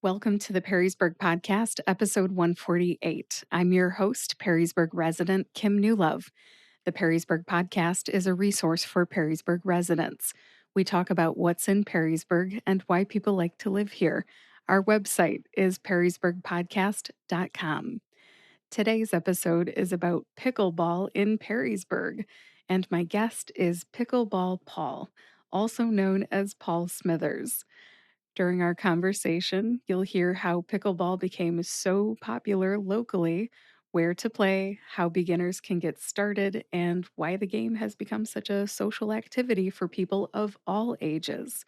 Welcome to the Perrysburg Podcast, episode 148. I'm your host, Perrysburg resident Kim Newlove. The Perrysburg Podcast is a resource for Perrysburg residents. We talk about what's in Perrysburg and why people like to live here. Our website is perrysburgpodcast.com. Today's episode is about pickleball in Perrysburg, and my guest is Pickleball Paul, also known as Paul Smithers. During our conversation, you'll hear how pickleball became so popular locally, where to play, how beginners can get started, and why the game has become such a social activity for people of all ages.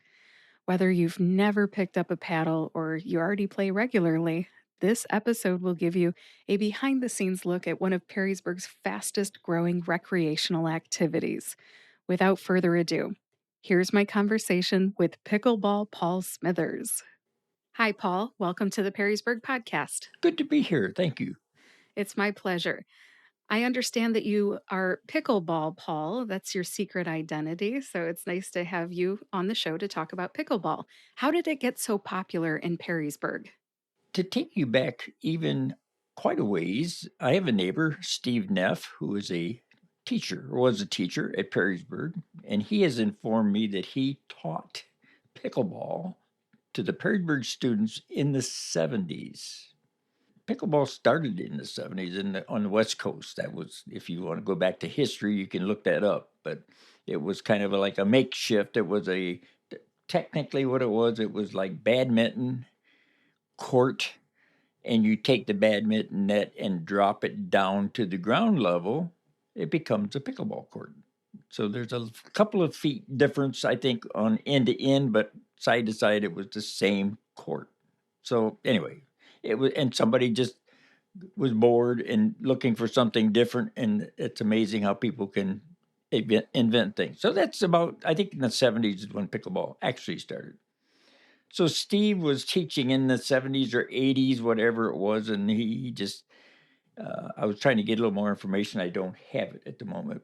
Whether you've never picked up a paddle or you already play regularly, this episode will give you a behind the scenes look at one of Perrysburg's fastest growing recreational activities. Without further ado, here's my conversation with Pickleball Paul Smithers. Hi, Paul. Welcome to the Perrysburg Podcast. Good to be here. Thank you. It's my pleasure. I understand that you are Pickleball Paul. That's your secret identity. So it's nice to have you on the show to talk about pickleball. How did it get so popular in Perrysburg? To take you back even quite a ways, I have a neighbor, Steve Neff, who is a teacher, or was a teacher at Perrysburg, and he has informed me that he taught pickleball to the Perrysburg students in the 70s. Pickleball started in the 70s on the West Coast. That was, if you want to go back to history, you can look that up. But it was kind of like a makeshift. Technically what it was like badminton court, and you take the badminton net and drop it down to the ground level, it becomes a pickleball court. So there's a couple of feet difference, I think, on end to end, but side to side, it was the same court. So anyway, it was, and somebody just was bored and looking for something different, and it's amazing how people can invent things. So that's about, I think, in the 70s is when pickleball actually started. So Steve was teaching in the 70s or 80s, whatever it was, and he just, I was trying to get a little more information. I don't have it at the moment,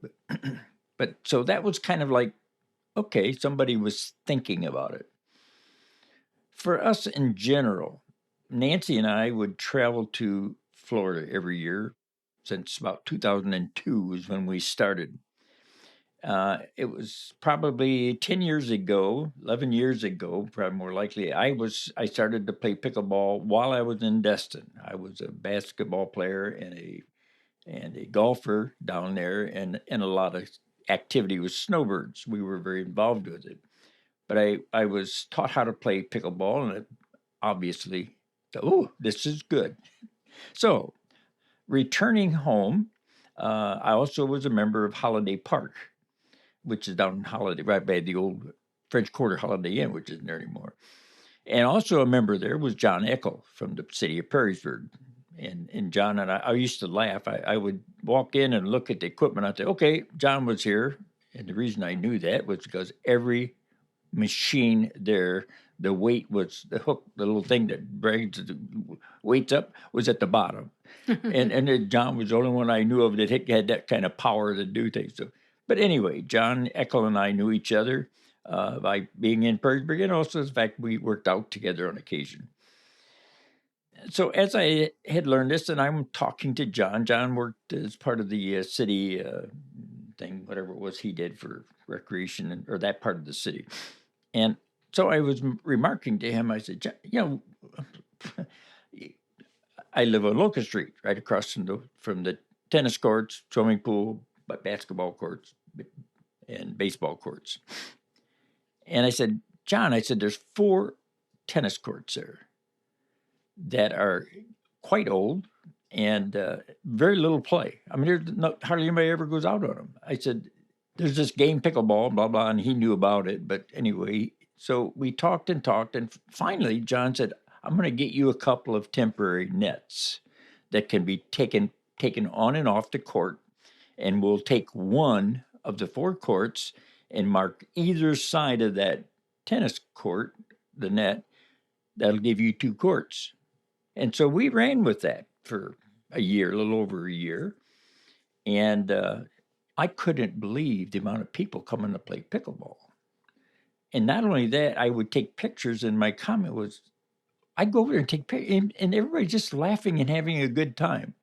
but so that was kind of like, okay, somebody was thinking about it. For us in general, Nancy and I would travel to Florida every year since about 2002 is when we started. It was probably 10 years ago, 11 years ago, probably more likely. I started to play pickleball while I was in Destin. I was a basketball player and a golfer down there, and a lot of activity with snowbirds. We were very involved with it. But I was taught how to play pickleball, and it obviously, this is good. So returning home, I also was a member of Holiday Park, which is down in Holiday, right by the old French Quarter Holiday Inn, which isn't there anymore. And also a member there was John Eckel from the city of Perrysburg. And John and I used to laugh. I would walk in and look at the equipment. I'd say, okay, John was here. And the reason I knew that was because every machine there, the weight was the hook, the little thing that brings the weights up was at the bottom. and then John was the only one I knew of that had that kind of power to do things. So, but anyway, John Eckel and I knew each other by being in Perrysburg, and also the fact we worked out together on occasion. So as I had learned this, and I'm talking to John. John worked as part of the city thing, whatever it was he did for recreation or that part of the city. And so I was remarking to him, I said, I live on Locust Street, right across from the tennis courts, swimming pool, basketball courts, and baseball courts. And I said, John, there's 4 tennis courts there that are quite old and very little play. I mean, hardly anybody ever goes out on them. I said, there's this game pickleball, blah, blah, and he knew about it. But anyway, so we talked, and finally John said, I'm going to get you a couple of temporary nets that can be taken on and off the court, and we'll take one of the 4 courts and mark either side of that tennis court, the net. That'll give you 2 courts. And so we ran with that for a year, a little over a year. And I couldn't believe the amount of people coming to play pickleball. And not only that, I would take pictures, and my comment was, I'd go over there and take pictures, and everybody's just laughing and having a good time.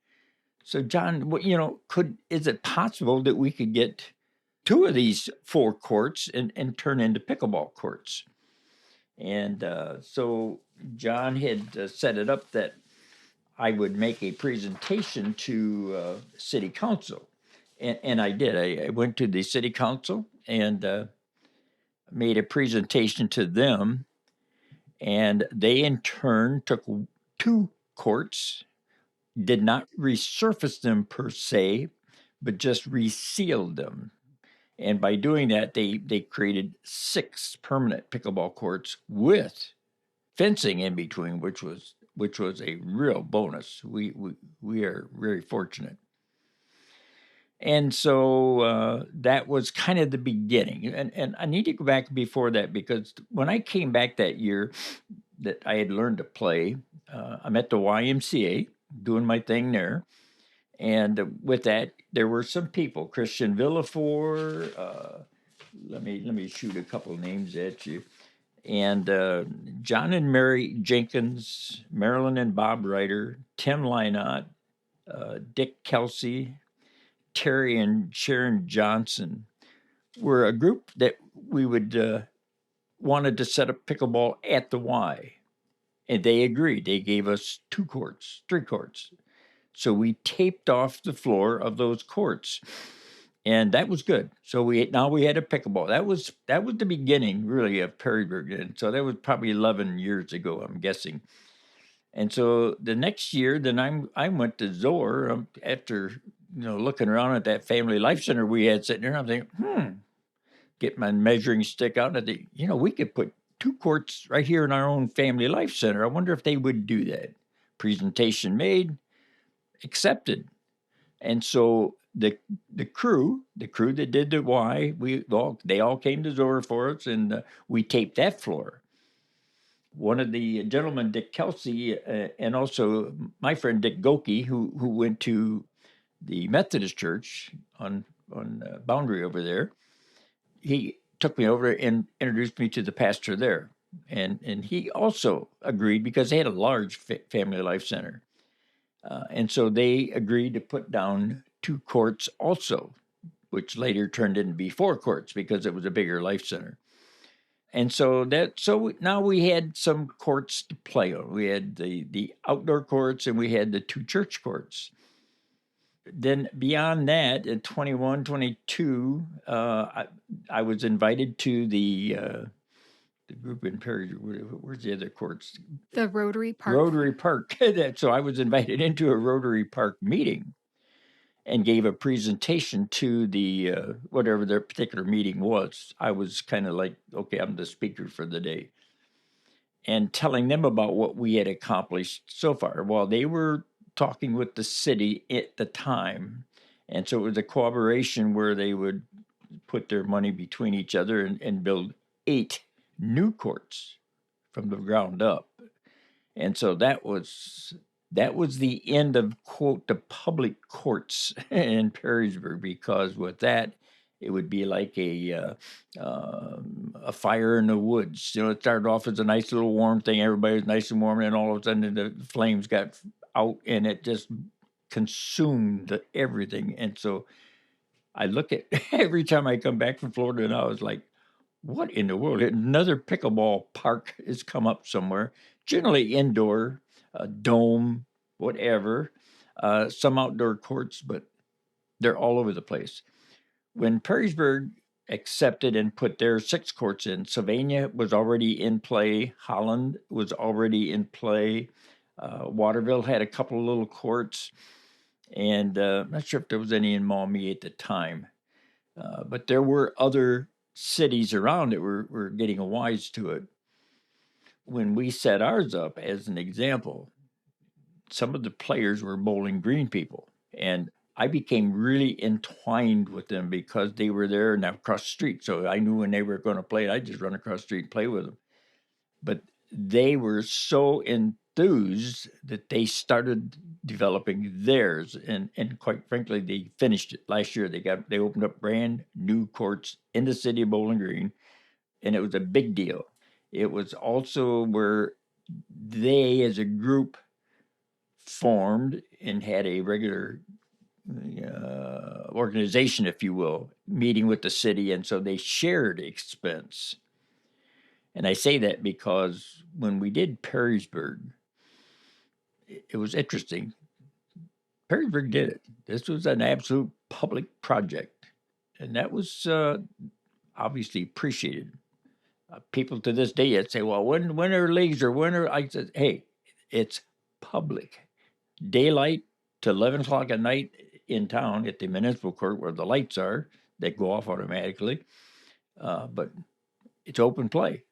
So, John, is it possible that we could get two of these four courts and turn into pickleball courts? And so John had set it up that I would make a presentation to city council. And I did. I went to the city council and made a presentation to them. And they, in turn, took two courts, did not resurface them per se, but just resealed them. And by doing that, they created 6 permanent pickleball courts with fencing in between, which was a real bonus. We are very fortunate. And so that was kind of the beginning. And I need to go back before that, because when I came back that year that I had learned to play, I'm at the YMCA doing my thing there. And with that, there were some people, Christian Villafore. Let me shoot a couple names at you. And John and Mary Jenkins, Marilyn and Bob Ryder, Tim Lynott, Dick Kelsey, Terry and Sharon Johnson were a group that we would wanted to set up pickleball at the Y. And they agreed. They gave us 2 courts, 3 courts. So we taped off the floor of those courts, and that was good. So we had a pickleball. That was the beginning, really, of Perrysburg, and so that was probably 11 years ago, I'm guessing. And so the next year, then I went to Zoar after looking around at that family life center we had sitting there. I'm thinking, get my measuring stick out, and I think, we could put 2 courts right here in our own family life center. I wonder if they would do that. Presentation made, accepted. And so the crew that did the Y, they all came to Zora for us, and we taped that floor. One of the gentlemen, Dick Kelsey, and also my friend Dick Goki, who went to the Methodist Church on Boundary over there, he took me over and introduced me to the pastor there, and he also agreed because they had a large family life center. And so they agreed to put down 2 courts also, which later turned into be 4 courts because it was a bigger life center. And so now we had some courts to play on. We had the outdoor courts and we had the 2 church courts. Then beyond that, in 21, 22, I was invited to the group in Perry. Where's the other courts? The Rotary Park. Rotary Park. So I was invited into a Rotary Park meeting and gave a presentation to the whatever their particular meeting was. I was kind of like, okay, I'm the speaker for the day, and telling them about what we had accomplished so far. Well, they were talking with the city at the time, and so it was a cooperation where they would put their money between each other and build 8 new courts from the ground up. And so that was the end of, quote, the public courts in Perrysburg, because with that, it would be like a fire in the woods. It started off as a nice little warm thing. Everybody was nice and warm, and all of a sudden the flames got out, and it just consumed everything. And so I look at every time I come back from Florida, and I was like, what in the world? Another pickleball park has come up somewhere, generally indoor, dome, whatever, some outdoor courts, but they're all over the place. When Perrysburg accepted and put their 6 courts in, Sylvania was already in play, Holland was already in play, Waterville had a couple of little courts, and I'm not sure if there was any in Maumee at the time, but there were other cities around it were getting wise to it. When we set ours up, as an example, some of the players were Bowling Green people, and I became really entwined with them because they were there and across the street. So I knew when they were going to play, I'd just run across the street and play with them. But they were so enthused that they started developing theirs, and quite frankly, they finished it last year. They opened up brand new courts in the city of Bowling Green, and it was a big deal. It was also where they, as a group, formed and had a regular organization, if you will, meeting with the city, and so they shared expense. And I say that because when we did Perrysburg, it was interesting. Perrysburg did it. This was an absolute public project, and that was obviously appreciated. People to this day that say, "Well, when are leagues or when are?" I said, "Hey, it's public. Daylight to 11 o'clock at night in town at the municipal court where the lights are that go off automatically, but it's open play."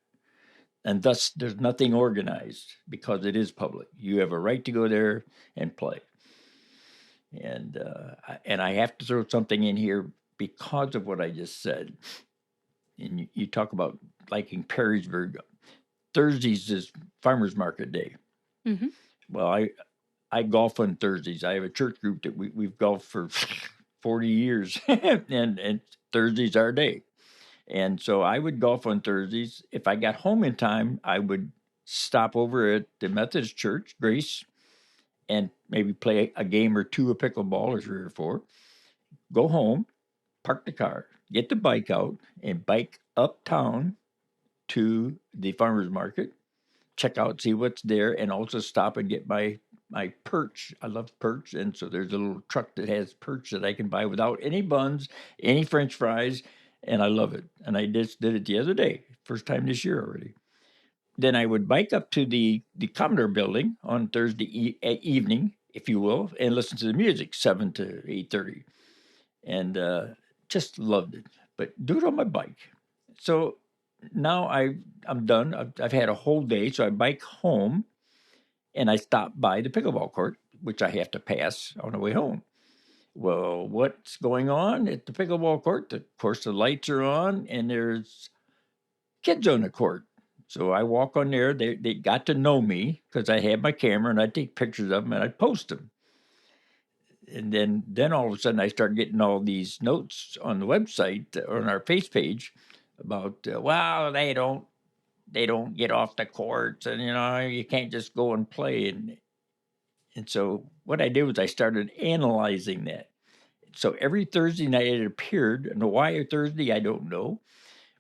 And thus, there's nothing organized because it is public. You have a right to go there and play. And I have to throw something in here because of what I just said. And you talk about liking Perrysburg. Thursdays is farmers market day. Hmm. Well, I golf on Thursdays. I have a church group that we've golfed for 40 years, and Thursday's our day. And so I would golf on Thursdays. If I got home in time, I would stop over at the Methodist Church, Grace, and maybe play a game or two of pickleball or three or four. Go home, park the car, get the bike out, and bike uptown to the farmers market, check out, see what's there, and also stop and get my perch. I love perch, and so there's a little truck that has perch that I can buy without any buns, any French fries, and I love it. And I just did it the other day, first time this year already. Then I would bike up to the Commodore building on Thursday evening, if you will, and listen to the music 7 to 8:30, and just loved it. But do it on my bike. So now I'm done. I've had a whole day, so I bike home and I stop by the pickleball court, which I have to pass on the way home. Well, what's going on at the pickleball court? Of course, the lights are on and there's kids on the court. So I walk on there. They got to know me because I had my camera and I'd take pictures of them and I'd post them. And then all of a sudden I start getting all these notes on the website or on our face page about wow, they don't get off the courts, and you can't just go and play. And so what I did was I started analyzing that. So every Thursday night it appeared, and why Thursday I don't know,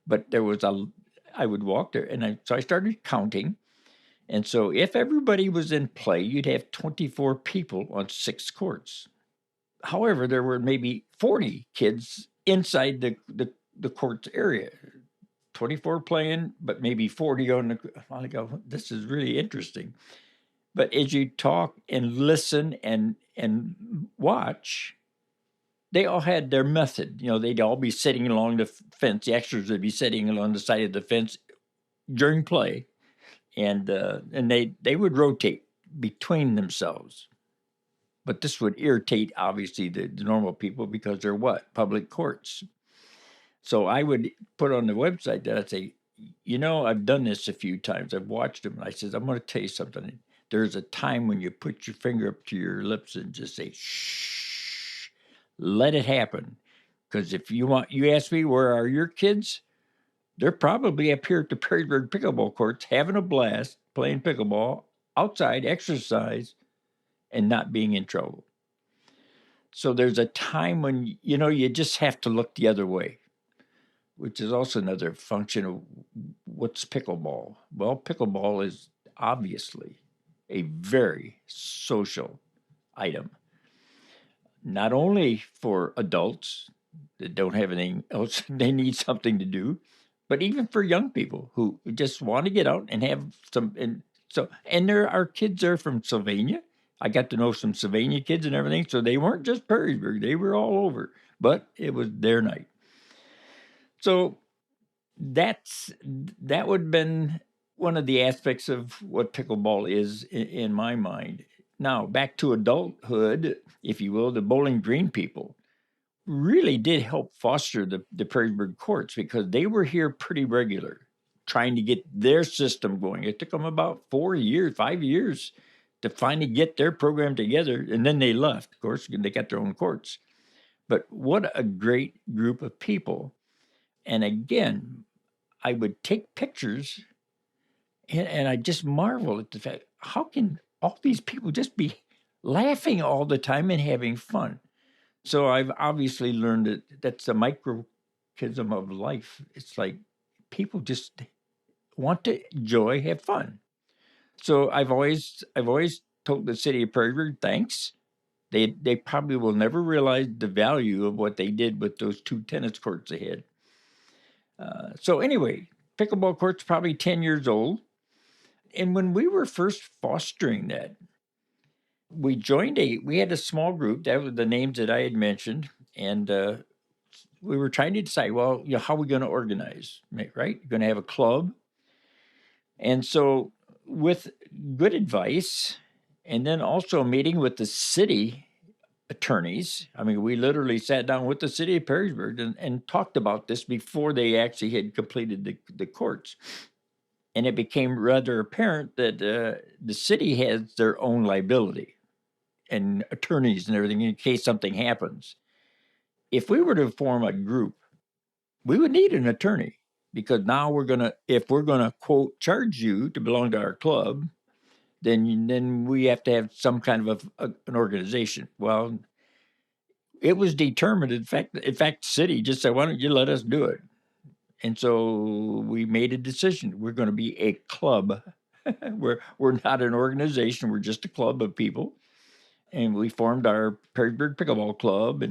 but I would walk there, and so I started counting. And so if everybody was in play, you'd have 24 people on 6 courts. However, there were maybe 40 kids inside the courts area. 24 playing, but maybe 40 on the. I go, this is really interesting. But as you talk and listen and watch, they all had their method. They'd all be sitting along the fence. The extras would be sitting along the side of the fence during play, and they would rotate between themselves. But this would irritate obviously the normal people because they're what public courts. So I would put on the website that I'd say, I've done this a few times. I've watched them. And I says, I'm going to tell you something. There's a time when you put your finger up to your lips and just say, shh, let it happen. Because if you ask me, where are your kids? They're probably up here at the Perrysburg pickleball courts having a blast, playing pickleball, outside, exercise, and not being in trouble. So there's a time when, you just have to look the other way, which is also another function of what's pickleball. Well, pickleball is obviously a very social item, not only for adults that don't have anything else they need something to do, but even for young people who just want to get out and have some. And there are kids there from Sylvania. I got to know some Sylvania kids and everything, so they weren't just Perrysburg; they were all over. But it was their night. So that would have been one of the aspects of what pickleball is in my mind. Now back to adulthood, if you will, the Bowling Green people really did help foster the Perrysburg courts because they were here pretty regular, trying to get their system going. It took them about 4 years, 5 years to finally get their program together, and then they left. Of course, they got their own courts. But what a great group of people! And again, I would take pictures And I just marvel at the fact, how can all these people just be laughing all the time and having fun? So I've obviously learned that that's a microcosm of life. It's like people just want to enjoy, have fun. So I've always told the city of Perrysburg, thanks. They probably will never realize the value of what they did with those 2 tennis courts they had. So anyway, pickleball court's probably 10 years old. And when we were first fostering that, we had a small group. That was the names that I had mentioned. And we were trying to decide, well, how are we going to organize, right? You're going to have a club. And so, with good advice, and then also a meeting with the city attorneys. I mean, we literally sat down with the city of Perrysburg and talked about this before they actually had completed the courts. And it became rather apparent that the city has their own liability and attorneys and everything in case something happens. If we were to form a group, we would need an attorney because now if we're gonna quote charge you to belong to our club, then we have to have some kind of an organization. Well, it was determined. In fact, the city just said, "Why don't you let us do it?" And so we made a decision. We're going to be a club. we're not an organization. We're just a club of people, and we formed our Perrysburg Pickleball Club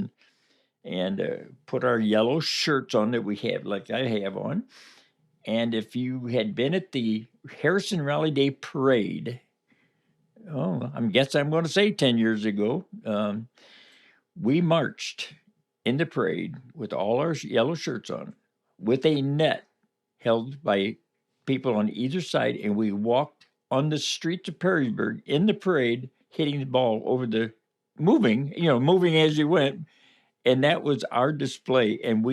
and put our yellow shirts on that we have, like I have on. And if you had been at the Harrison Rally Day Parade, I'm going to say 10 years ago, we marched in the parade with all our yellow shirts on, with a net held by people on either side, and we walked on the streets of Perrysburg in the parade, hitting the ball over moving as you went. And that was our display. And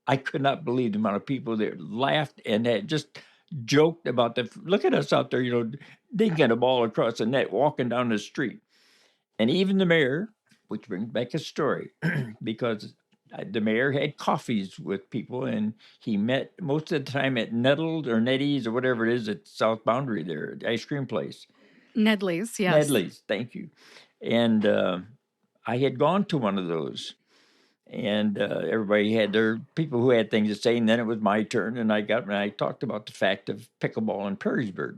I could not believe the amount of people that laughed and had just joked about look at us out there, dinking a ball across the net, walking down the street. And even the mayor, which brings back a story, because the mayor had coffees with people, and he met most of the time at Nettles or Nettie's or whatever it is at South Boundary there, the ice cream place. Nedley's, yes. Nedley's, thank you. And I had gone to one of those, and everybody had their people who had things to say, and then it was my turn, and I talked about the fact of pickleball in Perrysburg.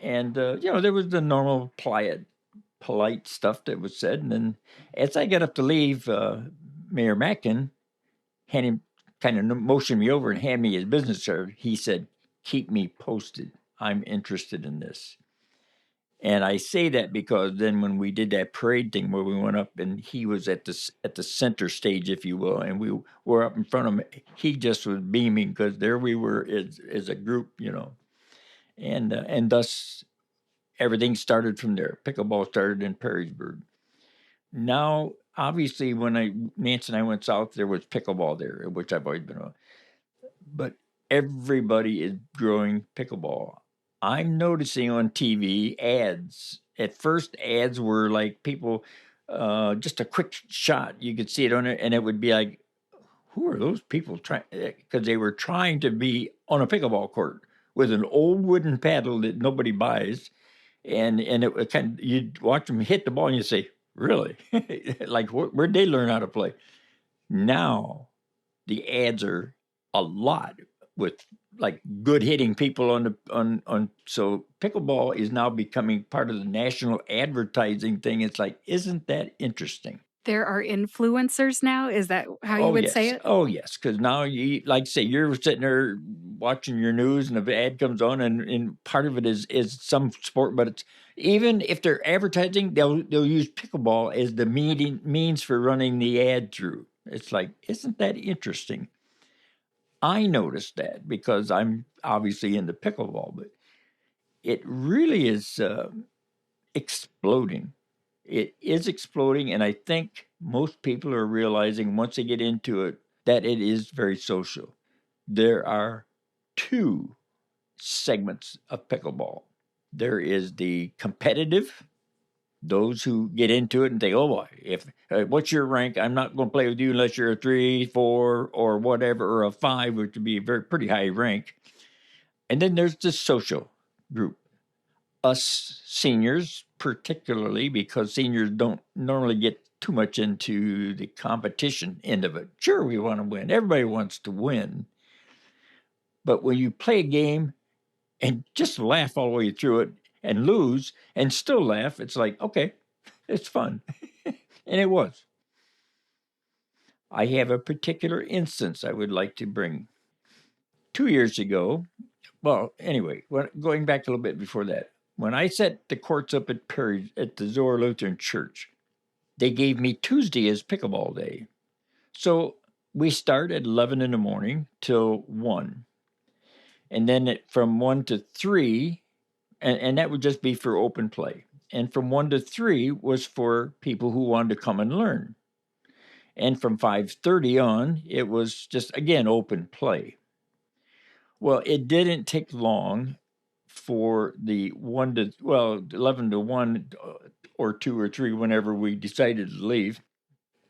And there was the normal polite stuff that was said. And then as I got up to leave, Mayor Mackin kind of motioned me over and handed me his business card. He said, "Keep me posted. I'm interested in this." And I say that because then when we did that parade thing where we went up and he was at the center stage, if you will, and we were up in front of him, he just was beaming because there we were as a group, and thus everything started from there. Pickleball started in Perrysburg. Now, obviously, when Nancy and I went south, there was pickleball there, which I've always been on. But everybody is growing pickleball. I'm noticing on TV ads. At first, ads were like people, just a quick shot. You could see it on it, and it would be like, who are those people trying? Because they were trying to be on a pickleball court with an old wooden paddle that nobody buys, and it was you'd watch them hit the ball, and you say, really? Like, where'd they learn how to play? Now the ads are a lot with like good hitting people on so pickleball is now becoming part of the national advertising thing. It's like, isn't that interesting? There are influencers now. Is that how you Oh would say yes, it? oh yes, because now like say you're sitting there watching your news and the ad comes on, and part of it is some sport, but it's even if they're advertising, they'll use pickleball as the means for running the ad through. It's like, isn't that interesting? I noticed that because I'm obviously into pickleball, but it really is exploding. It is exploding, and I think most people are realizing once they get into it that it is very social. There are two segments of pickleball. There is the competitive, those who get into it and think, "Oh boy, if what's your rank? I'm not going to play with you unless you're a 3, 4, or whatever, or a 5, which would be a pretty high rank." And then there's the social group. Us seniors, particularly because seniors don't normally get too much into the competition end of it. Sure, we want to win. Everybody wants to win. But when you play a game and just laugh all the way through it and lose and still laugh, it's like, okay, it's fun. And it was. I have a particular instance I would like to bring. 2 years ago, well, anyway, going back a little bit before that, when I set the courts up at Perry at the Zoar Lutheran Church, they gave me Tuesday as pickleball day. So we start at 11 in the morning till 1. And then from 1 to 3, and that would just be for open play. And from 1 to 3 was for people who wanted to come and learn. And from 5:30 on, it was just, again, open play. Well, it didn't take long for the 11 to 1 or 2 or 3, whenever we decided to leave.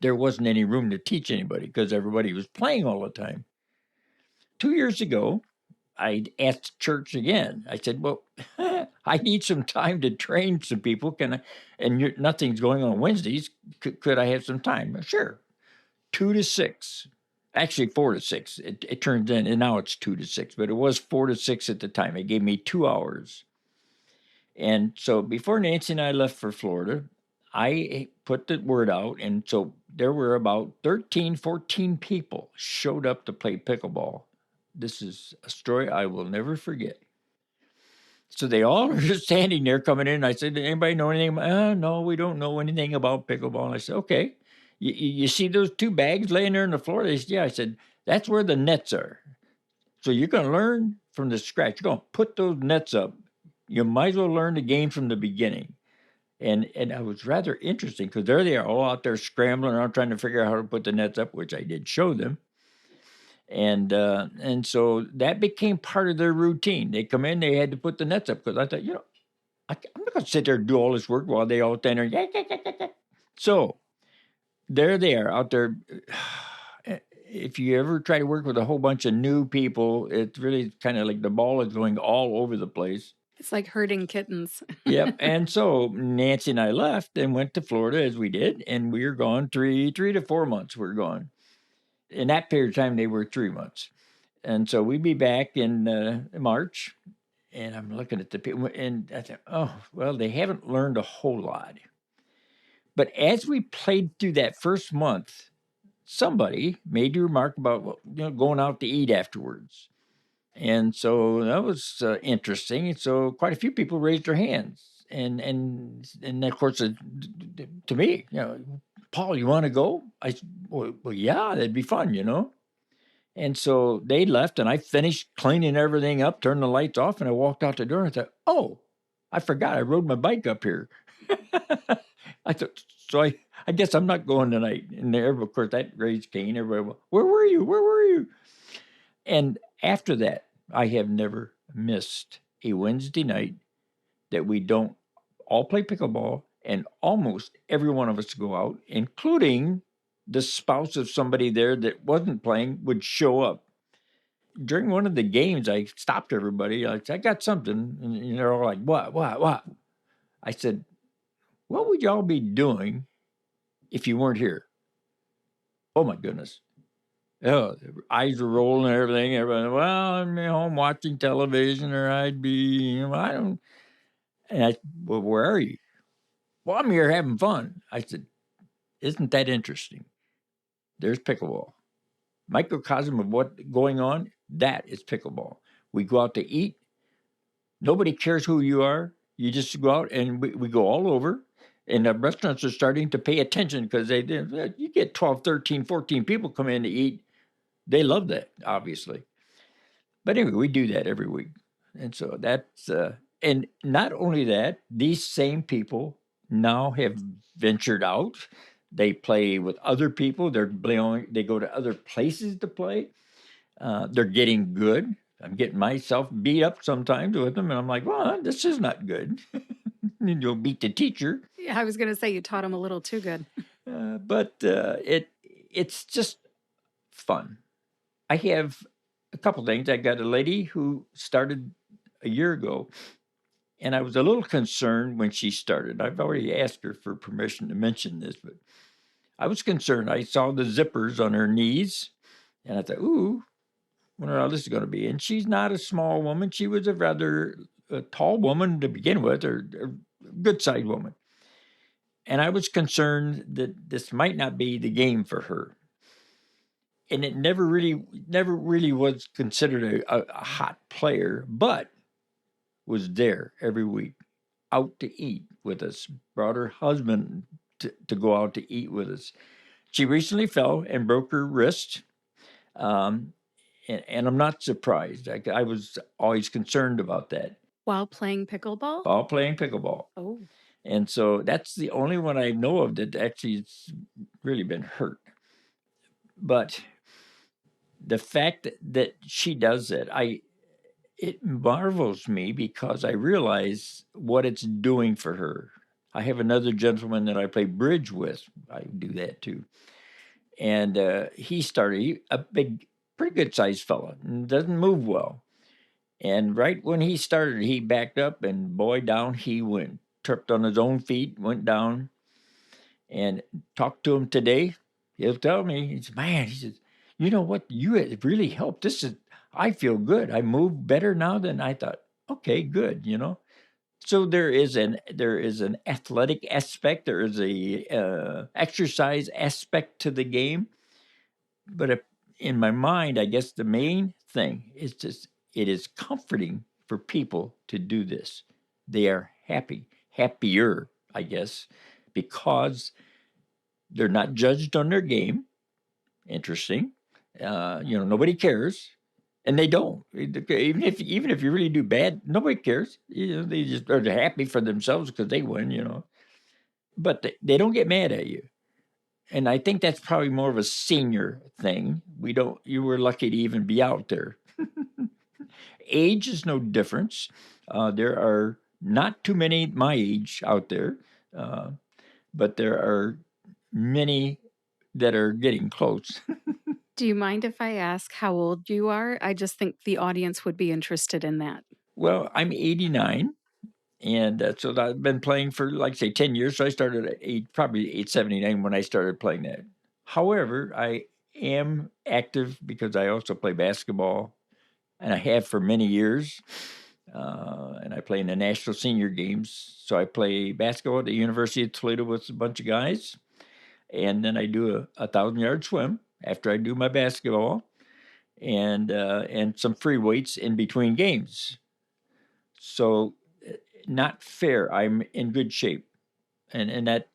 There wasn't any room to teach anybody because everybody was playing all the time. 2 years ago, I asked church again. I said, well, I need some time to train some people. Can I? And nothing's going on Wednesdays. Could I have some time? Sure. 2 to 6. Actually, 4 to 6. It turns in, and now it's 2 to 6, but it was 4 to 6 at the time. It gave me 2 hours. And so before Nancy and I left for Florida, I put the word out. And so there were about 13, 14 people showed up to play pickleball. This is a story I will never forget. So they all are just standing there coming in. I said, anybody know anything? No, we don't know anything about pickleball. And I said, okay. You see those 2 bags laying there on the floor? They said, yeah. I said, that's where the nets are. So you're going to learn from the scratch. You're going to put those nets up. You might as well learn the game from the beginning. And it was rather interesting because there they are all out there scrambling around trying to figure out how to put the nets up, which I did show them. And so that became part of their routine. They come in, they had to put the nets up because I thought, I'm not going to sit there and do all this work while they all stand there. So there they are out there. If you ever try to work with a whole bunch of new people, it's really kind of like the ball is going all over the place. It's like herding kittens. Yep. And so Nancy and I left and went to Florida as we did, and we were gone 3 to 4 months. We're gone. In that period of time, they were 3 months. And so we'd be back in March, and I'm looking at the people, and I thought, oh, well, they haven't learned a whole lot. But as we played through that first month, somebody made a remark about going out to eat afterwards. And so that was interesting. So quite a few people raised their hands. And of course, to me, Paul, you want to go? I said, well, yeah, that'd be fun. And so they left, and I finished cleaning everything up, turned the lights off, and I walked out the door. And I thought, oh, I forgot I rode my bike up here. I thought, so I guess I'm not going tonight. And there, of course, that raised Cain. Everybody, where were you? Where were you? And after that, I have never missed a Wednesday night that we don't all play pickleball, and almost every one of us go out, including the spouse of somebody there that wasn't playing would show up. During one of the games, I stopped everybody. I said, I got something. And they're all like, what? I said, what would y'all be doing if you weren't here? Oh, my goodness. Oh, eyes were rolling and everything. Everybody, well, I'm home watching television, or I'd be, I don't. And I, well, where are you? Well, I'm here having fun. I said, isn't that interesting? There's pickleball. Microcosm of what's going on, that is pickleball. We go out to eat. Nobody cares who you are. You just go out, and we go all over. And the restaurants are starting to pay attention because you get 12, 13, 14 people come in to eat. They love that, obviously. But anyway, we do that every week. And so that's, and not only that, these same people now have ventured out. They play with other people. They go to other places to play. They're getting good. I'm getting myself beat up sometimes with them, and I'm like, well, this is not good. You'll beat the teacher. Yeah, I was going to say you taught him a little too good. But it's just fun. I have couple things. I got a lady who started a year ago, and I was a little concerned when she started. I've already asked her for permission to mention this, but I was concerned. I saw the zippers on her knees, and I thought, ooh, wonder how this is going to be. And she's not a small woman. She was a rather tall woman to begin with, or a good sized woman. And I was concerned that this might not be the game for her. And it never really was considered a hot player, but was there every week, out to eat with us, brought her husband to go out to eat with us. She recently fell and broke her wrist. Um, and I'm not surprised. I was always concerned about that While playing pickleball? while playing pickleball. Oh, And so that's the only one I know of that actually has really been hurt. But the fact that she does it, it marvels me because I realize what it's doing for her. I have another gentleman that I play bridge with. I do that too. And he started, a big, pretty good sized fella, and doesn't move well. And right when he started, he backed up and boy, down he went. Tripped on his own feet, went down, and talked to him today. He'll tell me, he says, man, he says, you know what? You have really helped. I feel good. I move better now than I thought. Okay, good, you know. So there is an athletic aspect, there is a exercise aspect to the game, but in my mind, I guess the main thing is just it is comforting for people to do this. They are happier, I guess, because they're not judged on their game. Interesting. Nobody cares, and they don't. Even if you really do bad, nobody cares. They just are happy for themselves because they win. But they don't get mad at you. And I think that's probably more of a senior thing. We don't. You were lucky to even be out there. Age is no difference. There are not too many my age out there, uh, but there are many that are getting close. do you mind if I ask how old you are? I just think the audience would be interested in that. Well, I'm 89, and so I've been playing for, like, say, 10 years. So I started at probably 879 when I started playing that. However, I am active because I also play basketball, and I have for many years. And I play in the national senior games. So I play basketball at the University of Toledo with a bunch of guys, and then I do a 1,000-yard swim after I do my basketball, and some free weights in between games. So not fair. I'm in good shape, and that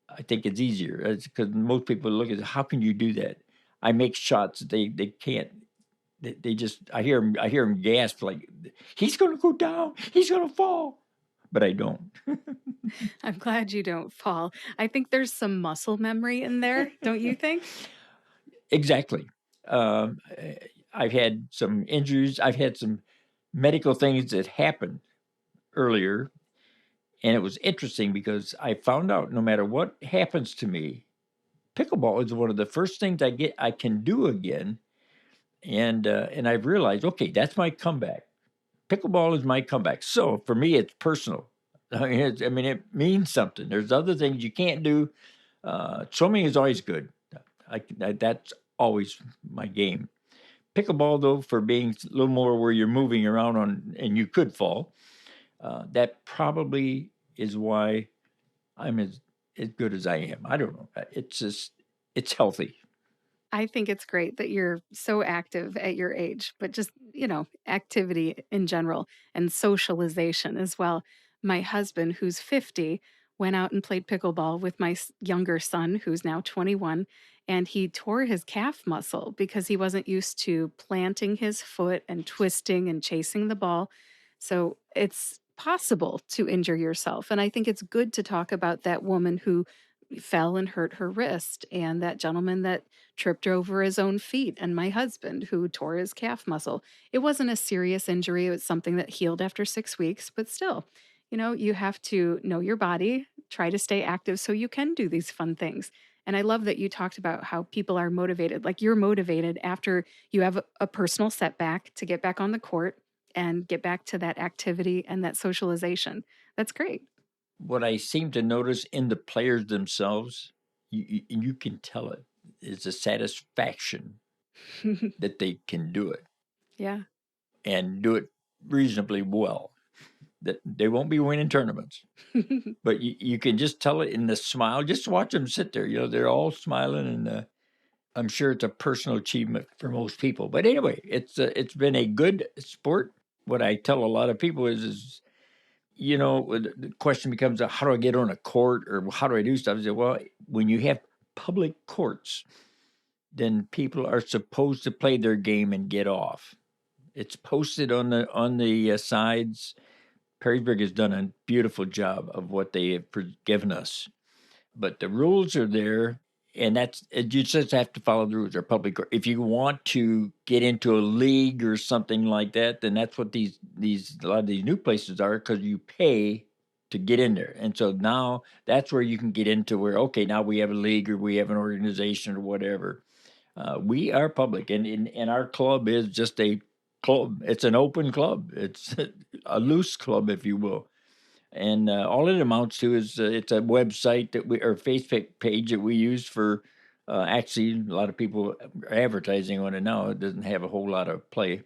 I think it's easier because most people look at how can you do that? I make shots they can't. They just I hear them gasp like he's going to go down, he's going to fall, but I don't. I'm glad you don't fall. I think there's some muscle memory in there, don't you think? Exactly. Um, eh, I've had some injuries. I've had some medical things that happened earlier, and it was interesting because I found out no matter what happens to me, pickleball is one of the first things I can do again, and I've realized okay, that's my comeback. Pickleball is my comeback. So for me, it's personal. I mean, it means something. There's other things you can't do. Swimming is always good. That's always my game. Pickleball, though, for being a little more where you're moving around on and you could fall, that probably is why I'm as good as I am. I don't know. It's just it's healthy. I think it's great that you're so active at your age, but just, activity in general and socialization as well. My husband, who's 50, went out and played pickleball with my younger son, who's now 21, and he tore his calf muscle because he wasn't used to planting his foot and twisting and chasing the ball. So it's possible to injure yourself. And I think it's good to talk about that woman who fell and hurt her wrist, and that gentleman that tripped over his own feet, and my husband who tore his calf muscle. It wasn't a serious injury, it was something that healed after 6 weeks, but still, you have to know your body, try to stay active so you can do these fun things. And I love that you talked about how people are motivated. Like you're motivated after you have a personal setback to get back on the court and get back to that activity and that socialization. That's great. What I seem to notice in the players themselves, you can tell it, is a satisfaction that they can do it Yeah. and do it reasonably well. That they won't be winning tournaments, but you can just tell it in the smile. Just watch them sit there. They're all smiling, and I'm sure it's a personal achievement for most people. But anyway, it's been a good sport. What I tell a lot of people is the question becomes, how do I get on a court or how do I do stuff? I say, well, when you have public courts, then people are supposed to play their game and get off. It's posted on the sides. Perrysburg has done a beautiful job of what they have given us, but the rules are there, and you just have to follow the rules. They're public. If you want to get into a league or something like that, then that's what these a lot of these new places are, because you pay to get in there. And so now that's where you can get into where, okay, now we have a league or we have an organization or whatever. We are public, and our club is just a club. It's an open club. It's a loose club, if you will. And all it amounts to is it's a website or Facebook page that we use for. Actually, a lot of people are advertising on it now. It doesn't have a whole lot of play.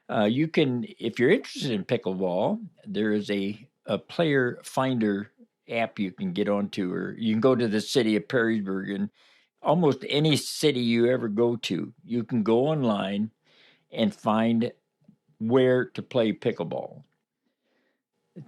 You can, if you're interested in pickleball, there is a player finder app you can get onto, or you can go to the city of Perrysburg, and almost any city you ever go to, you can go online and find where to play pickleball.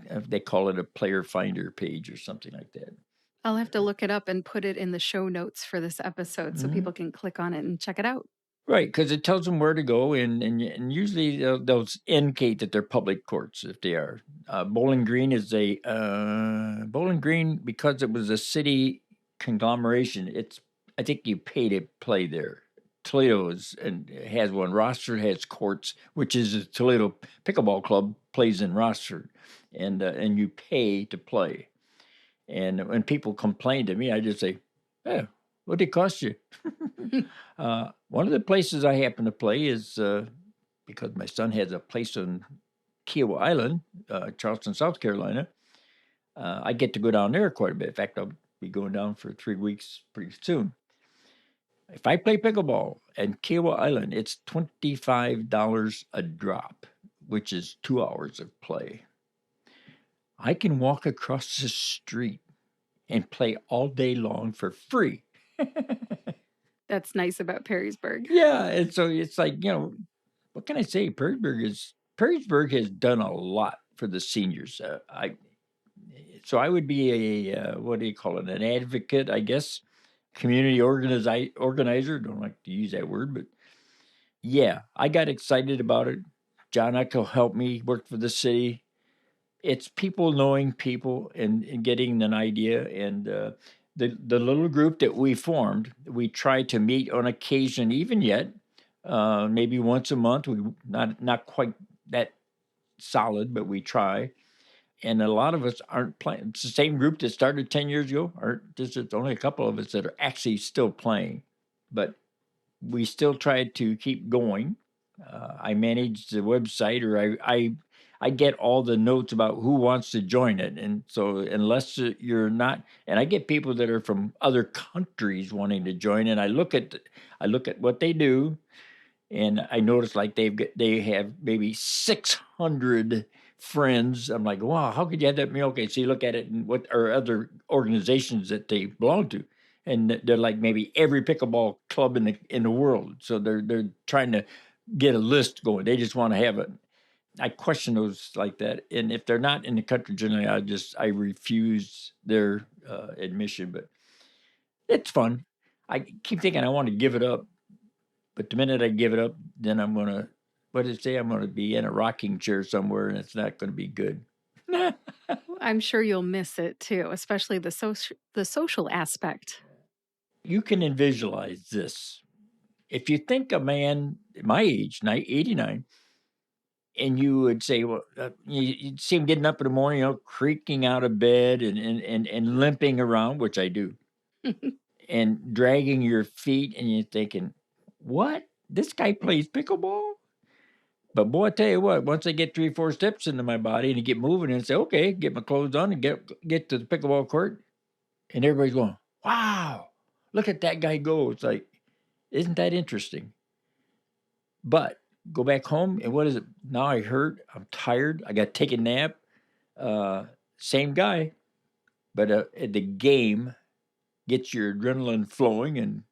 They call it a player finder page or something like that. I'll have to look it up and put it in the show notes for this episode so Mhm. people can click on it and check it out. Right, because it tells them where to go, and usually they'll indicate that they're public courts if they are. Bowling Green is a Bowling Green, because it was a city conglomeration. I think you pay to play there. Toledo has one. Rossford has courts, which is a Toledo pickleball club plays in Rossford, and you pay to play. And when people complain to me, I just say, "Yeah, what did it cost you?" One of the places I happen to play is because my son has a place on Kiowa Island, Charleston, South Carolina. I get to go down there quite a bit. In fact, I'll be going down for 3 weeks pretty soon. If I play pickleball at Kiowa Island, it's $25 a drop, which is 2 hours of play. I can walk across the street and play all day long for free. That's nice about Perrysburg. Yeah, and so it's like, what can I say? Perrysburg has done a lot for the seniors. I would be what do you call it? An advocate, I guess, community organizer. Don't like to use that word, but yeah, I got excited about it. John Echo helped me work for the city. It's people knowing people and getting an idea. And the little group that we formed, we try to meet on occasion, even yet, maybe once a month. We not quite that solid, but we try. And a lot of us aren't playing. It's the same group that started 10 years ago. It's only a couple of us that are actually still playing, but we still try to keep going. I manage the website, or I get all the notes about who wants to join it, and so unless you're not, and I get people that are from other countries wanting to join, and I look at what they do, and I notice like they have maybe 600 friends. I'm like, wow, how could you have that many? Okay, so you look at it and what are other organizations that they belong to, and they're like maybe every pickleball club in the world. So they're trying to get a list going. They just want to have it. I question those like that, and if they're not in the country generally, I refuse their admission. But it's fun. I keep thinking I want to give it up, but the minute I give it up, then I'm gonna, what did it say? I'm gonna be in a rocking chair somewhere, and it's not gonna be good. I'm sure you'll miss it too, especially the social aspect. You can visualize this. If you think a man my age, 89, and you would say, well, you'd see him getting up in the morning, creaking out of bed and limping around, which I do. and dragging your feet, and you're thinking, what? This guy plays pickleball? But boy, I tell you what, once I get 3 or 4 steps into my body and get moving and say, okay, get my clothes on and get to the pickleball court, and everybody's going, wow, look at that guy go. It's like, isn't that interesting? But go back home, and what is it? Now I hurt, I'm tired, I got to take a nap. Uh, Same guy, but the game gets your adrenaline flowing, and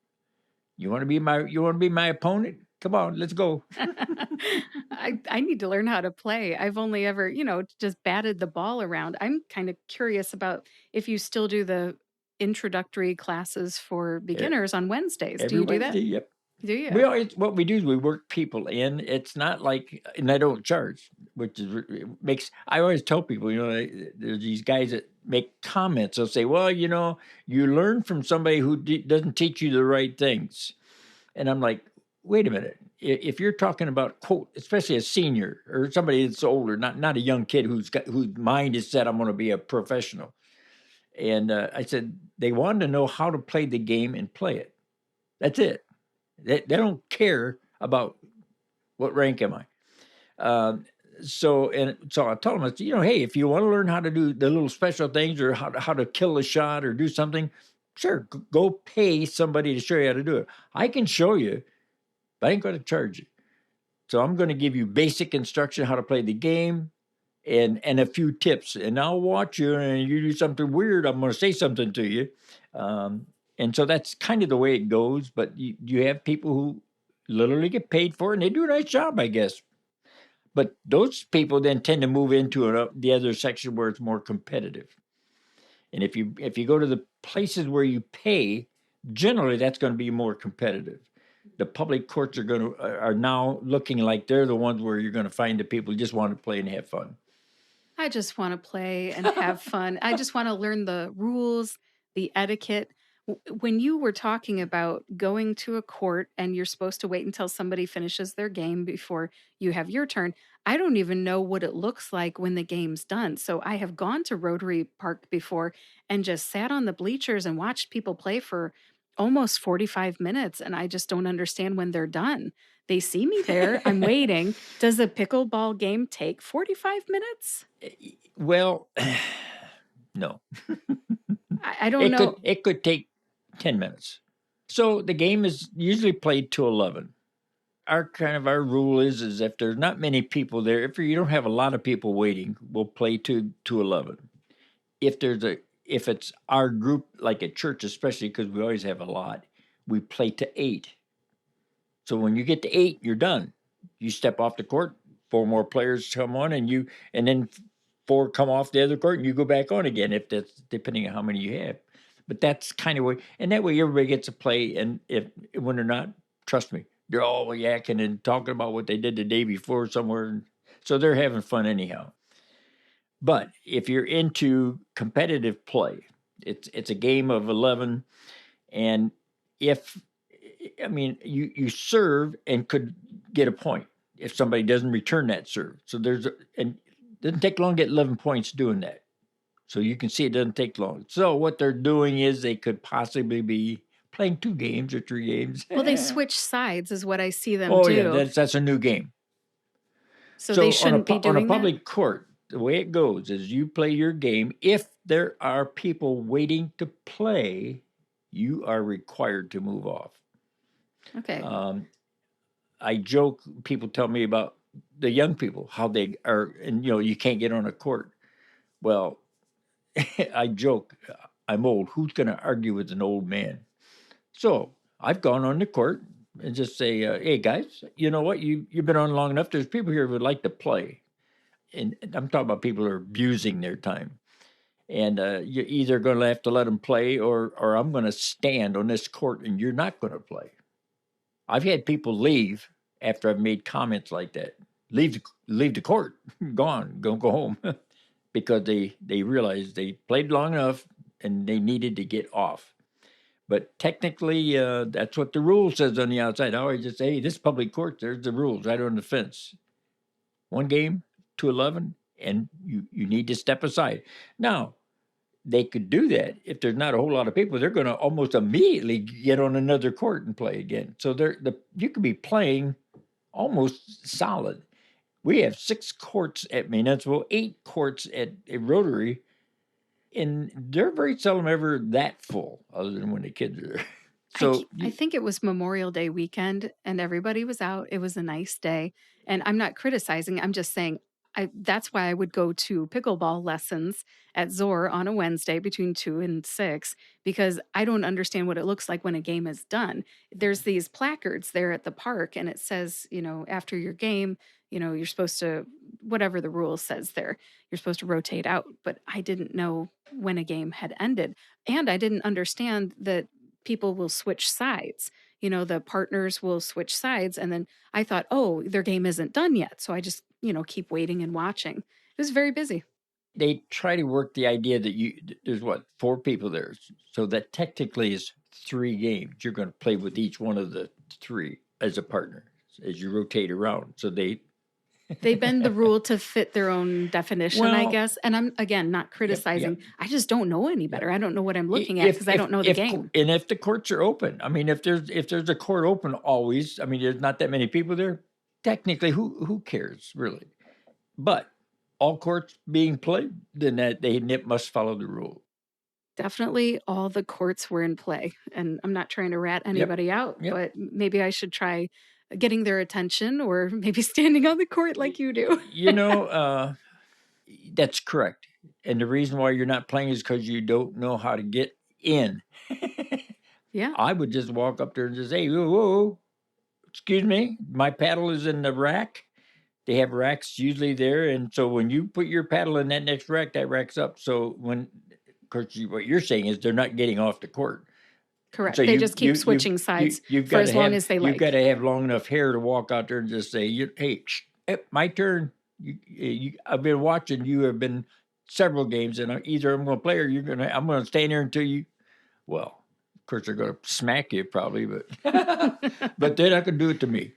you want to be my opponent? Come on, let's go. I need to learn how to play. I've only ever, just batted the ball around. I'm kind of curious about if you still do the introductory classes for E- beginners on Wednesdays. Do Every you do that? Wednesday, yep. Do you? We always what we do is we work people in. It's not like, and I don't charge, which is it makes. I always tell people, there's these guys that make comments. They'll say, "Well, you learn from somebody who doesn't teach you the right things," and I'm like, "Wait a minute. If you're talking about quote, especially a senior or somebody that's older, not a young kid whose mind is set, I'm going to be a professional." And I said they wanted to know how to play the game and play it. That's it. They don't care about what rank am I. Um, so I told them, I said, hey, if you want to learn how to do the little special things or how to kill a shot or do something, sure, go pay somebody to show you how to do it. I can show you, but I ain't going to charge you. So I'm going to give you basic instruction how to play the game and a few tips, and I'll watch you. And you do something weird, I'm going to say something to you. Um, and so that's kind of the way it goes. But you have people who literally get paid for it, and they do a nice job, I guess. But those people then tend to move into the other section where it's more competitive. And if you go to the places where you pay, generally that's going to be more competitive. The public courts are now looking like they're the ones where you're going to find the people who just want to play and have fun. I just want to play and have fun. I just want to learn the rules, the etiquette. When you were talking about going to a court and you're supposed to wait until somebody finishes their game before you have your turn, I don't even know what it looks like when the game's done. So I have gone to Rotary Park before and just sat on the bleachers and watched people play for almost 45 minutes. And I just don't understand when they're done. They see me there, I'm waiting. Does a pickleball game take 45 minutes? Well, no. I don't It could know. it could take 10 minutes. So the game is usually played to 11. Our rule is if there's not many people there, if you don't have a lot of people waiting, we'll play to 11. If it's our group like at church, especially because we always have a lot, we play to 8. So when you get to 8, you're done. You step off the court, 4 more players come on, and then 4 come off the other court, and you go back on again. If that's depending on how many you have, but that's kind of way, and that way everybody gets to play. And if when they're not, trust me, they're all yakking and talking about what they did the day before somewhere, so they're having fun anyhow. But if you're into competitive play, it's a game of 11, and if I mean, you serve and could get a point if somebody doesn't return that serve. So and it doesn't take long to get 11 points doing that. So you can see it doesn't take long. So what they're doing is they could possibly be playing 2 games or 3 games. Well, they switch sides is what I see them Oh yeah, do. that's a new game. So they So shouldn't be on a doing that? public court, the way it goes is you play your game. If there are people waiting to play, you are required to move off. Okay. Um, I joke. People tell me about the young people how they are, and you can't get on a court. Well, I joke. I'm old. Who's going to argue with an old man? So I've gone on the court and just say, "Hey guys, you know what? You've been on long enough. There's people here who would like to play." And I'm talking about people who are abusing their time. And you're either going to have to let them play, or I'm going to stand on this court and you're not going to play. I've had people leave after I've made comments like that. Leave the court, gone, go home, because they realized they played long enough and they needed to get off. But technically, that's what the rule says on the outside. I always just say, hey, this public court, there's the rules right on the fence. 1 game to 11, and you need to step aside. Now, they could do that if there's not a whole lot of people. They're going to almost immediately get on another court and play again. So you could be playing almost solid. We have 6 courts at Municipal, 8 courts at a Rotary, and they're very seldom ever that full, other than when the kids are there. So I think it was Memorial Day weekend and everybody was out. It was a nice day. And I'm not criticizing, I'm just saying that's why I would go to pickleball lessons at Zor on a Wednesday between 2 and 6 because I don't understand what it looks like when a game is done. There's these placards there at the park and it says, after your game, you're supposed to whatever the rule says there, you're supposed to rotate out, but I didn't know when a game had ended. And I didn't understand that people will switch sides. The partners will switch sides. And then I thought, oh, their game isn't done yet. So I just, keep waiting and watching. It was very busy. they try to work the idea that there's what, 4 people there, so that technically is 3 games. You're going to play with each one of the 3 as a partner as you rotate around. So They bend the rule to fit their own definition, I well, guess. And I'm, again, not yep, yep, criticizing. I just don't know any yep. better. I don't know what I'm looking at because I don't know the game. If the courts are open, I mean, if there's a court open always, I mean, there's not that many people there. Technically, who cares really? But all courts being played, then they must follow the rule. Definitely all the courts were in play. And I'm not trying to rat Yep, anybody out, yep. but maybe I should try getting their attention or maybe standing on the court like you do. You know, that's correct. And the reason why you're not playing is because you don't know how to get in. Yeah. I would just walk up there and just say, whoa, whoa, excuse me, my paddle is in the rack. They have racks usually there. And so when you put your paddle in that next rack, that rack's up. So of course, what you're saying is they're not getting off the court. Correct. So They just keep switching sides you've for got to as long have as they you've got like. to have long enough hair to walk out there and just say, "Hey, my turn." I've been watching. You have been several games, and either I'm going to play or I'm going to stand here until you. Well, of course they're going to smack you probably, but but they're not going to do it to me.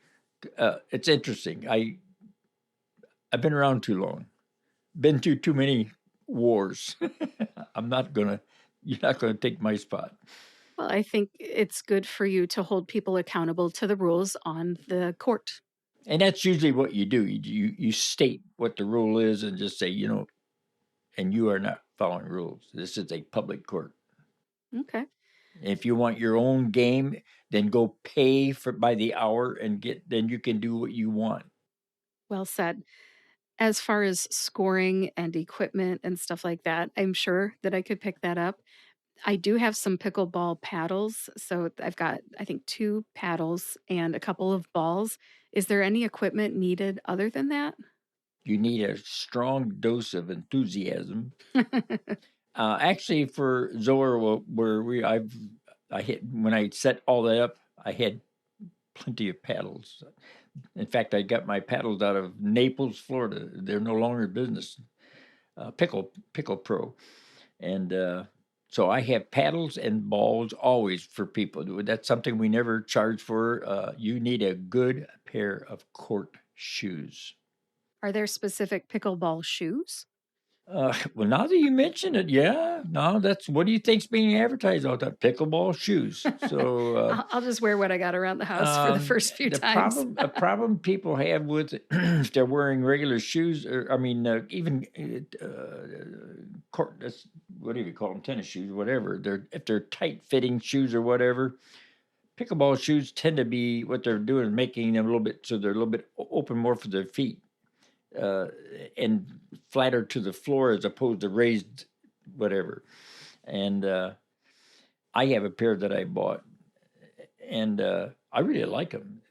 It's interesting. I've been around too long, been through too many wars. I'm not gonna. You're not going to take my spot. Well, I think it's good for you to hold people accountable to the rules on the court. And that's usually what you do. You state what the rule is and just say, and you are not following rules. This is a public court. Okay. If you want your own game, then go pay for by the hour and then you can do what you want. Well said. As far as scoring and equipment and stuff like that, I'm sure that I could pick that up. I do have some pickleball paddles. So I've got, I think, 2 paddles and a couple of balls. Is there any equipment needed other than that? You need a strong dose of enthusiasm. Actually, for Zoar, where I hit when I set all that up, I had plenty of paddles. In fact, I got my paddles out of Naples, Florida. They're no longer in business. Pickle Pro, and so I have paddles and balls always for people. That's something we never charge for. You need a good pair of court shoes. Are there specific pickleball shoes? Well, now that you mention it, yeah, no, that's what do you think's being advertised all the time? Pickleball shoes. So I'll just wear what I got around the house for the first few times. a problem people have with if they're wearing regular shoes, or I mean, even court. That's, what do you call them? Tennis shoes, whatever. If they're tight fitting shoes or whatever. Pickleball shoes tend to be what they're doing is making them a little bit so they're a little bit open more for their feet uh, and flatter to the floor as opposed to raised whatever. And I have a pair that I bought, and I really like them.